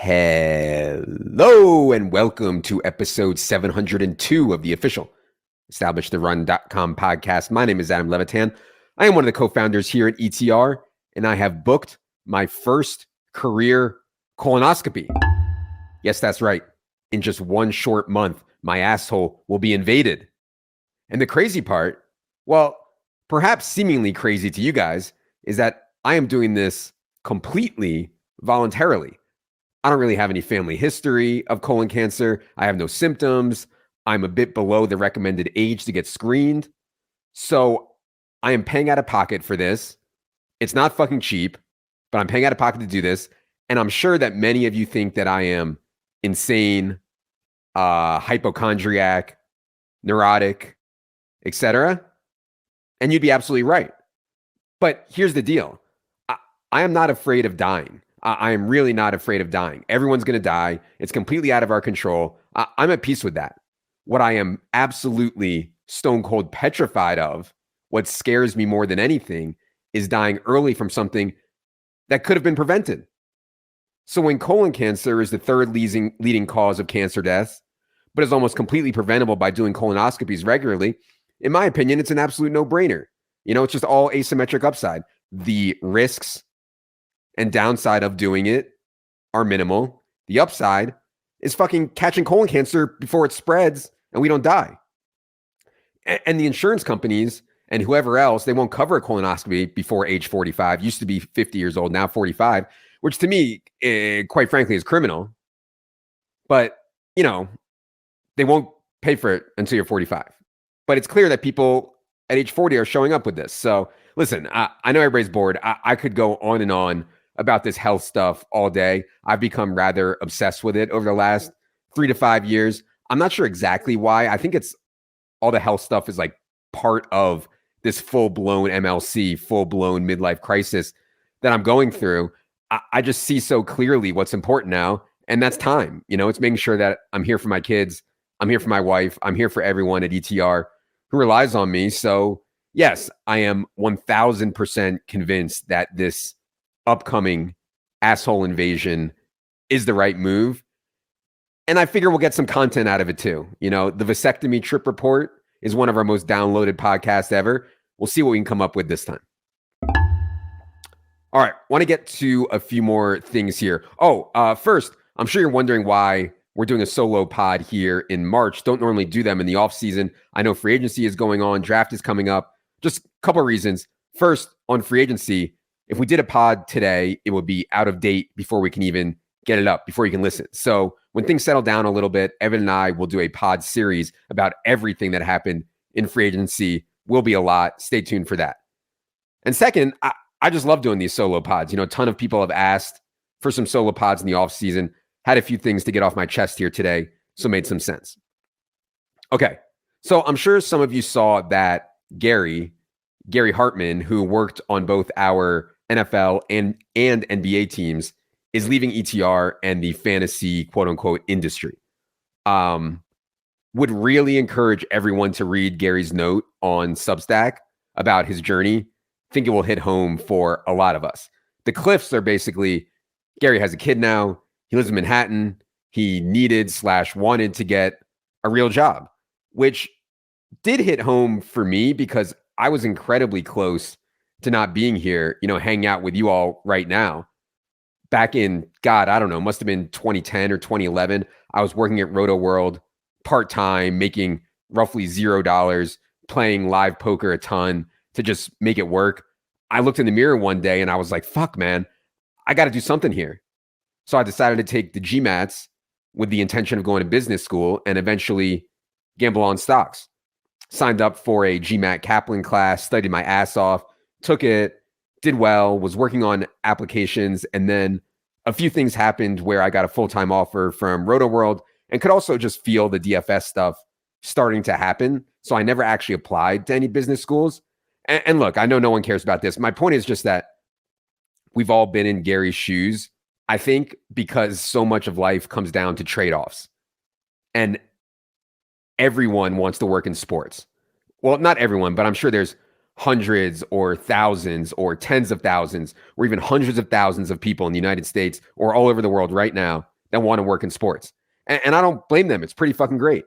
Hello and welcome to episode 702 of the official EstablishTheRun.com podcast. My name is Adam Levitan. I am one of the co-founders here at ETR, and I have booked my first career colonoscopy. Yes, that's right. In just one short month, my asshole will be invaded. And the crazy part, well, perhaps seemingly crazy to you guys, is that I am doing this completely voluntarily. I don't really have any family history of colon cancer. I have no symptoms. I'm a bit below the recommended age to get screened. So I am paying out of pocket for this. It's not fucking cheap, but I'm paying out of pocket to do this. And I'm sure that many of you think that I am insane, hypochondriac, neurotic, etc. And you'd be absolutely right. But here's the deal. I am not afraid of dying. I am really not afraid of dying. Everyone's going to die. It's completely out of our control. I'm at peace with that. What I am absolutely stone cold petrified of, what scares me more than anything, is dying early from something that could have been prevented. So when colon cancer is the third leading cause of cancer deaths, but is almost completely preventable by doing colonoscopies regularly, in my opinion, it's an absolute no-brainer. You know, it's just all asymmetric upside. The risks and downside of doing it are minimal. The upside is fucking catching colon cancer before it spreads and we don't die. And the insurance companies and whoever else, they won't cover a colonoscopy before age 45. Used to be 50 years old, now 45, which to me, quite frankly, is criminal. But, you know, they won't pay for it until you're 45. But it's clear that people at age 40 are showing up with this. So listen, I know everybody's bored. I could go on and on about this health stuff all day. I've become rather obsessed with it over the last 3 to 5 years. I'm not sure exactly why. I think it's all the health stuff is like part of this full-blown MLC, full-blown midlife crisis that I'm going through. I just see so clearly what's important now, and that's time. You know, it's making sure that I'm here for my kids. I'm here for my wife. I'm here for everyone at ETR who relies on me. So yes, I am 1000% convinced that this upcoming asshole invasion is the right move. And I figure we'll get some content out of it too. You know, the vasectomy trip report is one of our most downloaded podcasts ever. We'll see what we can come up with this time. All right, want to get to a few more things here. First, I'm sure you're wondering why we're doing a solo pod here in March. Don't normally do them in the off season. I know free agency is going on. Draft is coming up. Just a couple of reasons. First, on free agency, if we did a pod today, it would be out of date before we can even get it up, before you can listen. So when things settle down a little bit, Evan and I will do a pod series about everything that happened in free agency. Will be a lot. Stay tuned for that. And second, I just love doing these solo pods. You know, a ton of people have asked for some solo pods in the off season. Had a few things to get off my chest here today, so made some sense. Okay, so I'm sure some of you saw that Gary Hartman, who worked on both our NFL and NBA teams, is leaving ETR and the fantasy quote unquote industry. Would really encourage everyone to read Gary's note on Substack about his journey. Think it will hit home for a lot of us. The cliffs are basically, Gary has a kid now. He lives in Manhattan. He needed/wanted to get a real job, which did hit home for me because I was incredibly close to not being here, you know, hanging out with you all right now. Back in, God, I don't know, must have been 2010 or 2011. I was working at Roto World part-time, making roughly $0, playing live poker a ton to just make it work. I looked in the mirror one day and I was like, fuck, man, I got to do something here. So I decided to take the GMATs with the intention of going to business school and eventually gamble on stocks. Signed up for a GMAT Kaplan class, studied my ass off, took it, did well, was working on applications, and then a few things happened where I got a full-time offer from Roto World and could also just feel the DFS stuff starting to happen. So I never actually applied to any business schools. And look, I know no one cares about this. My point is just that we've all been in Gary's shoes, I think, because so much of life comes down to trade-offs. And everyone wants to work in sports. Well, not everyone, but I'm sure there's hundreds or thousands or tens of thousands or even hundreds of thousands of people in the United States or all over the world right now that want to work in sports. And I don't blame them. It's pretty fucking great.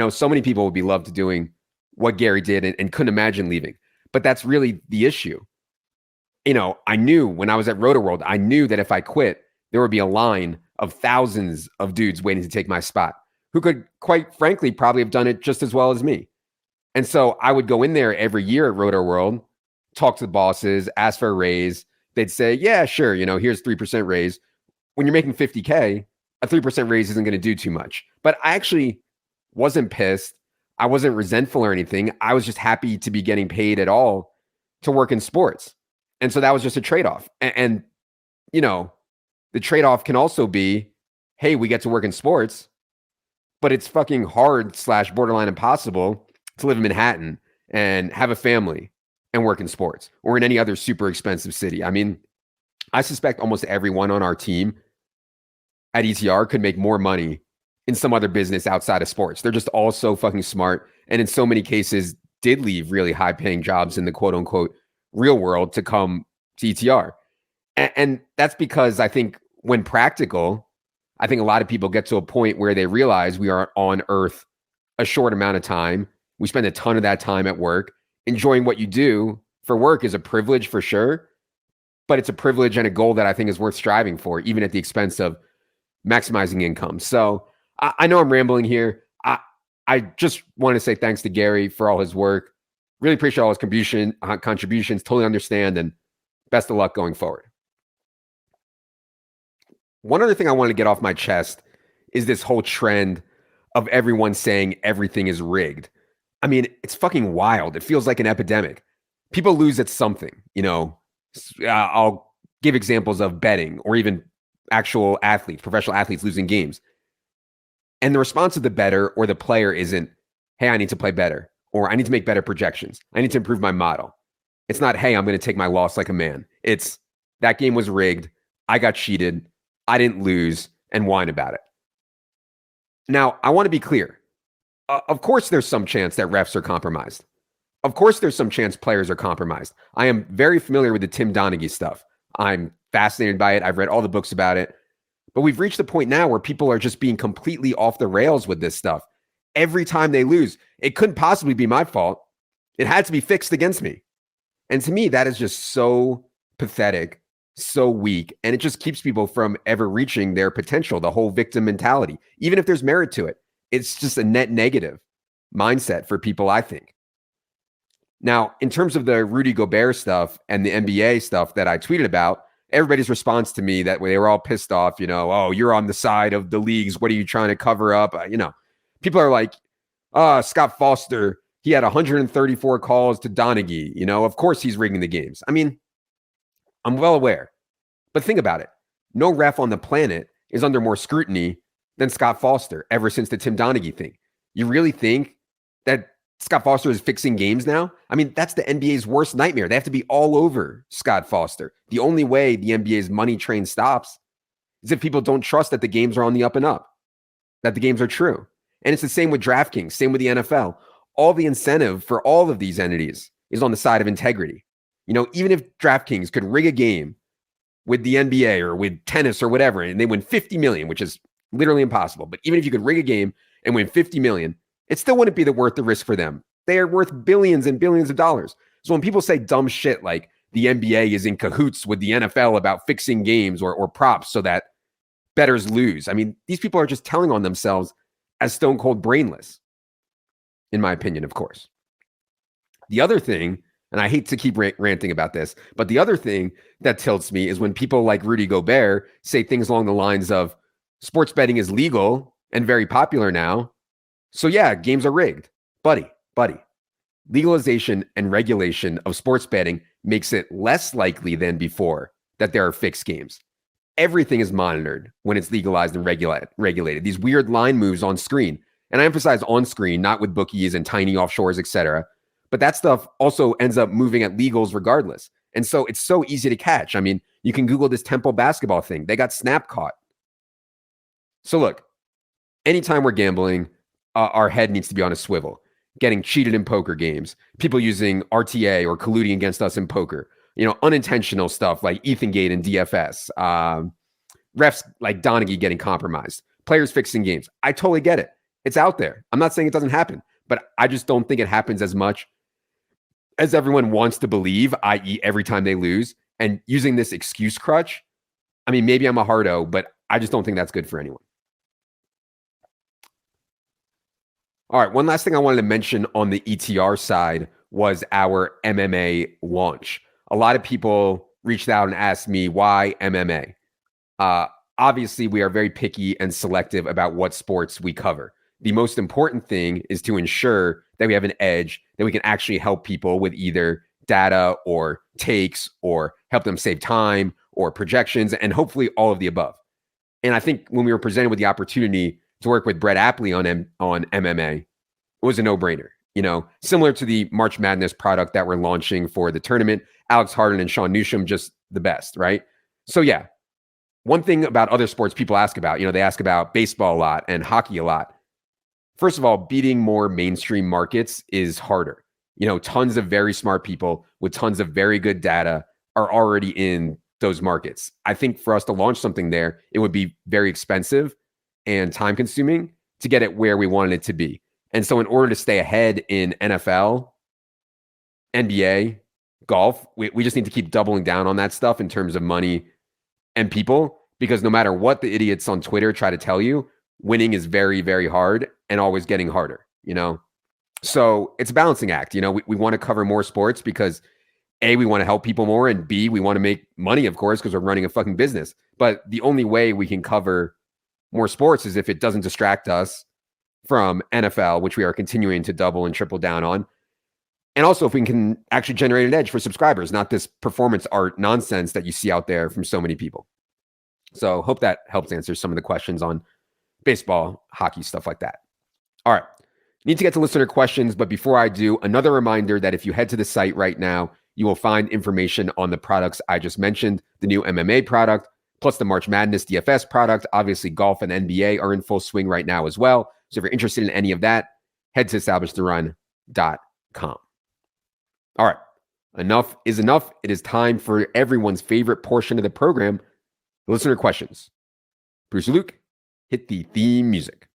So many people would be loved to doing what Gary did and couldn't imagine leaving. But that's really the issue. I knew when I was at Roto-World, I knew that if I quit, there would be a line of thousands of dudes waiting to take my spot who could, quite frankly, probably have done it just as well as me. And so I would go in there every year at Roto-World, talk to the bosses, ask for a raise. They'd say, yeah, sure, here's 3% raise. When you're making $50K, a 3% raise isn't going to do too much. But I actually wasn't pissed. I wasn't resentful or anything. I was just happy to be getting paid at all to work in sports. And so that was just a trade-off. And the trade-off can also be, hey, we get to work in sports, but it's fucking hard / borderline impossible to live in Manhattan and have a family and work in sports or in any other super expensive city. I mean, I suspect almost everyone on our team at ETR could make more money in some other business outside of sports. They're just all so fucking smart. And in so many cases did leave really high paying jobs in the quote unquote real world to come to ETR. And that's because I think when practical, I think a lot of people get to a point where they realize we are on earth a short amount of time. We spend a ton of that time at work. Enjoying what you do for work is a privilege for sure, but it's a privilege and a goal that I think is worth striving for, even at the expense of maximizing income. So I know I'm rambling here. I just want to say thanks to Gary for all his work. Really appreciate all his contributions. Totally understand, and best of luck going forward. One other thing I want to get off my chest is this whole trend of everyone saying everything is rigged. I mean, it's fucking wild. It feels like an epidemic. People lose at something, I'll give examples of betting or even actual athletes, professional athletes losing games. And the response of the bettor or the player isn't, hey, I need to play better, or I need to make better projections. I need to improve my model. It's not, hey, I'm going to take my loss like a man. It's, that game was rigged. I got cheated. I didn't lose, and whine about it. Now, I want to be clear. Of course, there's some chance that refs are compromised. Of course, there's some chance players are compromised. I am very familiar with the Tim Donaghy stuff. I'm fascinated by it. I've read all the books about it. But we've reached the point now where people are just being completely off the rails with this stuff. Every time they lose, it couldn't possibly be my fault. It had to be fixed against me. And to me, that is just so pathetic, so weak, and it just keeps people from ever reaching their potential, the whole victim mentality. Even if there's merit to it, it's just a net negative mindset for people, I think. Now, in terms of the Rudy Gobert stuff and the NBA stuff that I tweeted about, everybody's response to me that they were all pissed off, oh, you're on the side of the leagues. What are you trying to cover up? People are like, Scott Foster, he had 134 calls to Donaghy. Of course he's rigging the games. I mean, I'm well aware. But think about it. No ref on the planet is under more scrutiny than Scott Foster ever since the Tim Donaghy thing. You really think that Scott Foster is fixing games now? I mean, that's the NBA's worst nightmare. They have to be all over Scott Foster. The only way the NBA's money train stops is if people don't trust that the games are on the up and up, that the games are true. And it's the same with DraftKings, same with the NFL. All the incentive for all of these entities is on the side of integrity. Even if DraftKings could rig a game with the NBA or with tennis or whatever, and they win 50 million, which is literally impossible. But even if you could rig a game and win 50 million, it still wouldn't be worth the risk for them. They are worth billions and billions of dollars. So when people say dumb shit like the NBA is in cahoots with the NFL about fixing games or props so that bettors lose, I mean, these people are just telling on themselves as stone cold brainless, in my opinion, of course. The other thing, and I hate to keep ranting about this, but the other thing that tilts me is when people like Rudy Gobert say things along the lines of sports betting is legal and very popular now. So yeah, games are rigged. Buddy. Legalization and regulation of sports betting makes it less likely than before that there are fixed games. Everything is monitored when it's legalized and regulated. These weird line moves on screen. And I emphasize on screen, not with bookies and tiny offshores, etc. But that stuff also ends up moving at legals regardless. And so it's so easy to catch. I mean, you can Google this Temple basketball thing. They got snap caught. So look, anytime we're gambling, our head needs to be on a swivel. Getting cheated in poker games, people using RTA or colluding against us in poker, unintentional stuff like Ethangate and DFS, refs like Donaghy getting compromised, players fixing games. I totally get it. It's out there. I'm not saying it doesn't happen, but I just don't think it happens as much as everyone wants to believe, i.e., every time they lose. And using this excuse crutch, I mean, maybe I'm a hardo, but I just don't think that's good for anyone. All right, one last thing I wanted to mention on the ETR side was our MMA launch. A lot of people reached out and asked me, why MMA? Obviously, we are very picky and selective about what sports we cover. The most important thing is to ensure that we have an edge, that we can actually help people with either data or takes or help them save time or projections, and hopefully all of the above. And I think when we were presented with the opportunity to work with Brett Apley on MMA, it was a no-brainer. You know, similar to the March Madness product that we're launching for the tournament, Alex Harden and Sean Newsham, just the best, right? So yeah, one thing about other sports people ask about, you know, they ask about baseball a lot and hockey a lot. First of all, beating more mainstream markets is harder. You know, tons of very smart people with tons of very good data are already in those markets. I think for us to launch something there, it would be very expensive and time consuming to get it where we wanted it to be. And so in order to stay ahead in NFL, NBA, golf, we just need to keep doubling down on that stuff in terms of money and people, because no matter what the idiots on Twitter try to tell you, winning is very, very hard and always getting harder, you know? So it's a balancing act. You know, we want to cover more sports because A, we want to help people more, and B, we want to make money, of course, because we're running a fucking business. But the only way we can cover more sports is if it doesn't distract us from NFL, which we are continuing to double and triple down on. And also if we can actually generate an edge for subscribers, not this performance art nonsense that you see out there from so many people. So hope that helps answer some of the questions on baseball, hockey, stuff like that. All right. Need to get to listener questions, but before I do, another reminder that if you head to the site right now, you will find information on the products I just mentioned, the new MMA product, plus the March Madness DFS product. Obviously, golf and NBA are in full swing right now as well. So if you're interested in any of that, head to establishthorun.com. All right. Enough is enough. It is time for everyone's favorite portion of the program, listener questions. Bruce Luke, hit the theme music.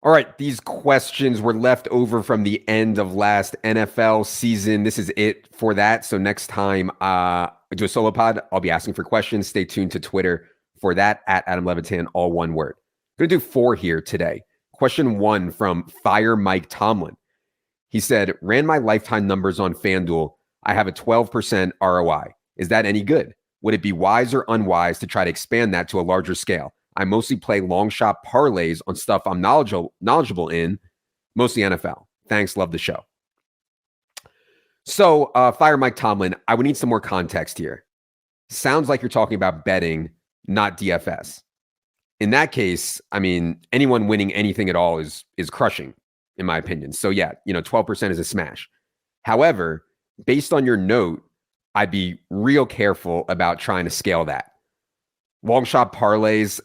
All right, these questions were left over from the end of last NFL season. This is it for that. So next time I do a solo pod, I'll be asking for questions. Stay tuned to Twitter for that, at Adam Levitan, all one word. I'm going to do 4 here today. Question 1 from Fire Mike Tomlin. He said, ran my lifetime numbers on FanDuel. I have a 12% ROI. Is that any good? Would it be wise or unwise to try to expand that to a larger scale? I mostly play long shot parlays on stuff I'm knowledgeable in, mostly NFL. Thanks. Love the show. So, Fire Mike Tomlin, I would need some more context here. Sounds like you're talking about betting, not DFS. In that case, I mean, anyone winning anything at all is crushing, in my opinion. So yeah, 12% is a smash. However, based on your note, I'd be real careful about trying to scale that. Long shot parlays,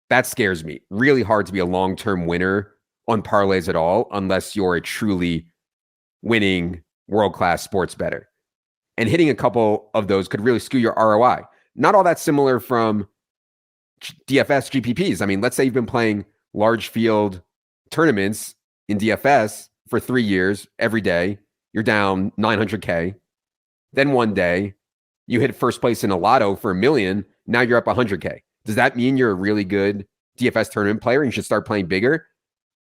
that scares me. Really hard to be a long-term winner on parlays at all, unless you're a truly winning world-class sports bettor. And hitting a couple of those could really skew your ROI. Not all that similar from DFS GPPs. I mean, let's say you've been playing large field tournaments in DFS for 3 years, every day, you're down 900K. Then one day you hit first place in a lotto for $1 million. Now you're up 100K. Does that mean you're a really good DFS tournament player and you should start playing bigger?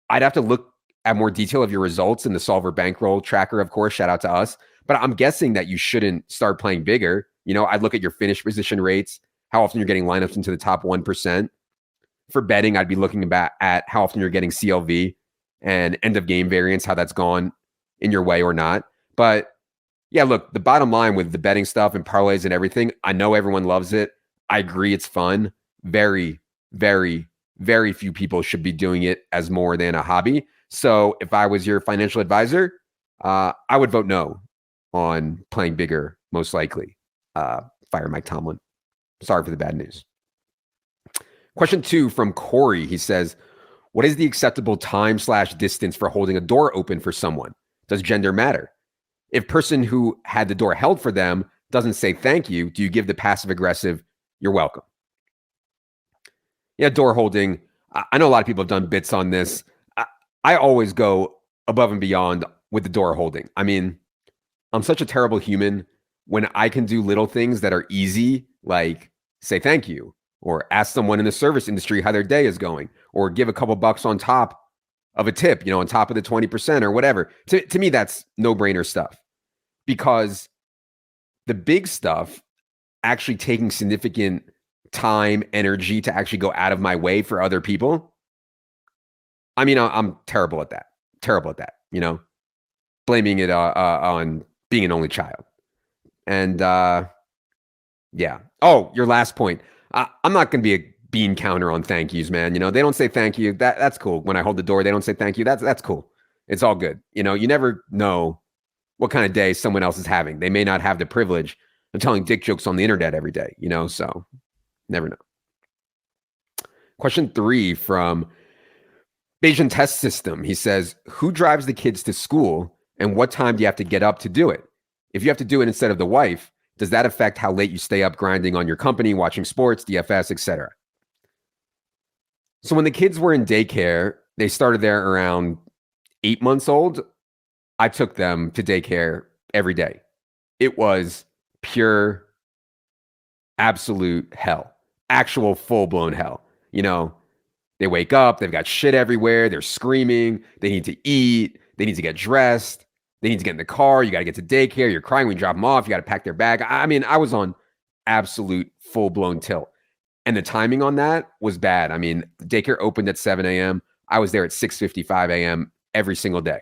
I'd have to look at more detail of your results in the Solver Bankroll tracker, of course, shout out to us. But I'm guessing that you shouldn't start playing bigger. I'd look at your finish position rates, how often you're getting lineups into the top 1%. For betting, I'd be looking at how often you're getting CLV and end of game variance, how that's gone in your way or not. But yeah, look, the bottom line with the betting stuff and parlays and everything, I know everyone loves it. I agree it's fun. Very, very, very few people should be doing it as more than a hobby. So if I was your financial advisor, I would vote no on playing bigger, most likely. Fire Mike Tomlin. Sorry for the bad news. Question 2 from Corey. He says, What is the acceptable time/distance for holding a door open for someone? Does gender matter? If person who had the door held for them doesn't say thank you, do you give the passive aggressive, you're welcome? Yeah, door holding. I know a lot of people have done bits on this. I always go above and beyond with the door holding. I mean, I'm such a terrible human when I can do little things that are easy, like say thank you, or ask someone in the service industry how their day is going, or give a couple bucks on top of a tip, on top of the 20% or whatever. To me, that's no-brainer stuff, because the big stuff, actually taking significant time, energy to actually go out of my way for other people, I mean, I'm terrible at that. Terrible at that, blaming it on being an only child. And yeah. Oh, your last point. I'm not going to be a bean counter on thank yous, man. They don't say thank you. That's cool. When I hold the door, they don't say thank you. That's cool. It's all good. You never know what kind of day someone else is having. They may not have the privilege of telling dick jokes on the internet every day, so never know. Question 3 from Bayesian Test System. He says, who drives the kids to school and what time do you have to get up to do it? If you have to do it instead of the wife, does that affect how late you stay up grinding on your company, watching sports, DFS, etc.? So when the kids were in daycare, they started there around 8 months old. I took them to daycare every day. It was pure, absolute hell. Actual full-blown hell. They wake up, they've got shit everywhere, they're screaming, they need to eat, they need to get dressed, they need to get in the car, you got to get to daycare, you're crying when you drop them off, you got to pack their bag. I mean, I was on absolute full-blown tilt. And the timing on that was bad. I mean, daycare opened at 7 a.m. I was there at 6:55 a.m. every single day.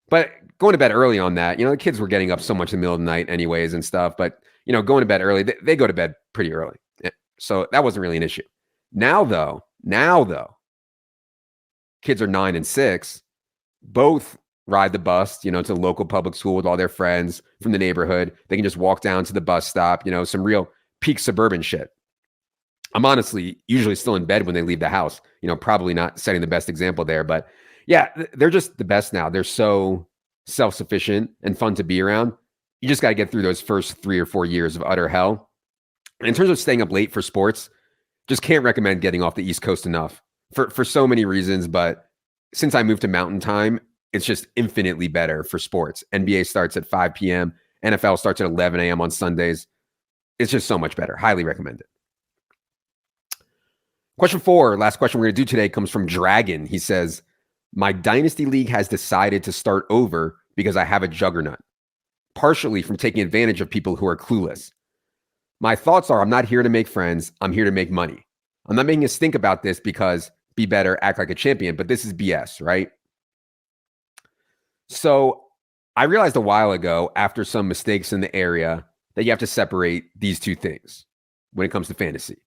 But going to bed early on that, the kids were getting up so much in the middle of the night anyways and stuff. But, going to bed early, they go to bed pretty early. So that wasn't really an issue. Now though, kids are 9 and 6, both ride the bus, to a local public school with all their friends from the neighborhood. They can just walk down to the bus stop, some real peak suburban shit. I'm honestly usually still in bed when they leave the house, probably not setting the best example there, but yeah, they're just the best now. They're so self-sufficient and fun to be around. You just got to get through those first 3 or 4 years of utter hell. And in terms of staying up late for sports, just can't recommend getting off the East Coast enough for so many reasons. But since I moved to Mountain Time, it's just infinitely better for sports. NBA starts at 5 p.m. NFL starts at 11 a.m. on Sundays. It's just so much better. Highly recommend it. Question 4, last question we're going to do today, comes from Dragon. He says, my Dynasty League has decided to start over because I have a juggernaut, partially from taking advantage of people who are clueless. My thoughts are, I'm not here to make friends. I'm here to make money. I'm not making us think about this because be better, act like a champion, but this is BS, right? So I realized a while ago, after some mistakes in the area, that you have to separate these two things when it comes to fantasy.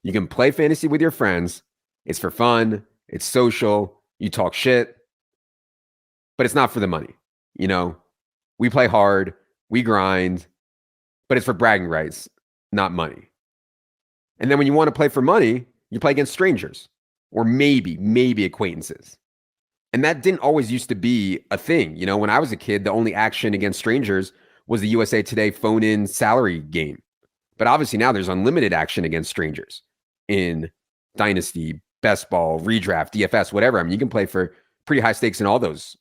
You can play fantasy with your friends. It's for fun. It's social. You talk shit, but it's not for the money. We play hard, we grind, but it's for bragging rights, not money. And then when you want to play for money, you play against strangers or maybe acquaintances. And that didn't always used to be a thing. When I was a kid, the only action against strangers was the USA Today phone-in salary game. But obviously now there's unlimited action against strangers in Dynasty, Best Ball, Redraft, DFS, whatever. I mean, you can play for pretty high stakes in all those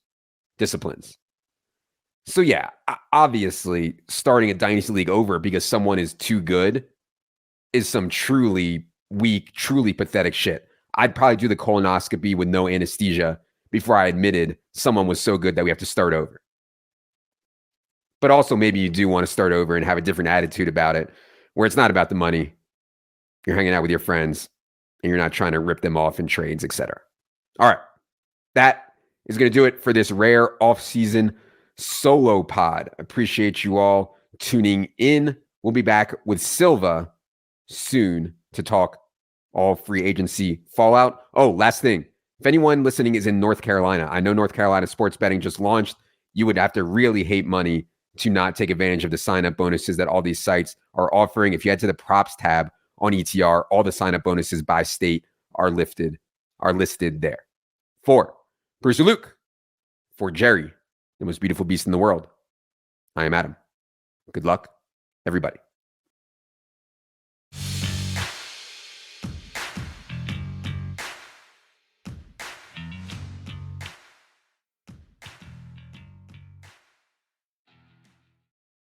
disciplines. So yeah, obviously starting a Dynasty League over because someone is too good is some truly weak, truly pathetic shit. I'd probably do the colonoscopy with no anesthesia before I admitted someone was so good that we have to start over. But also maybe you do want to start over and have a different attitude about it, where it's not about the money. You're hanging out with your friends and you're not trying to rip them off in trades, etc. All right. That is going to do it for this rare off-season solo pod. Appreciate you all tuning in. We'll be back with Silva soon to talk all free agency fallout. Oh, last thing. If anyone listening is in North Carolina, I know North Carolina sports betting just launched. You would have to really hate money to not take advantage of the sign-up bonuses that all these sites are offering. If you head to the props tab on ETR, all the sign-up bonuses by state are listed are listed there. For Bruce Luke, for Jerry, the most beautiful beast in the world, I am Adam. Good luck, everybody.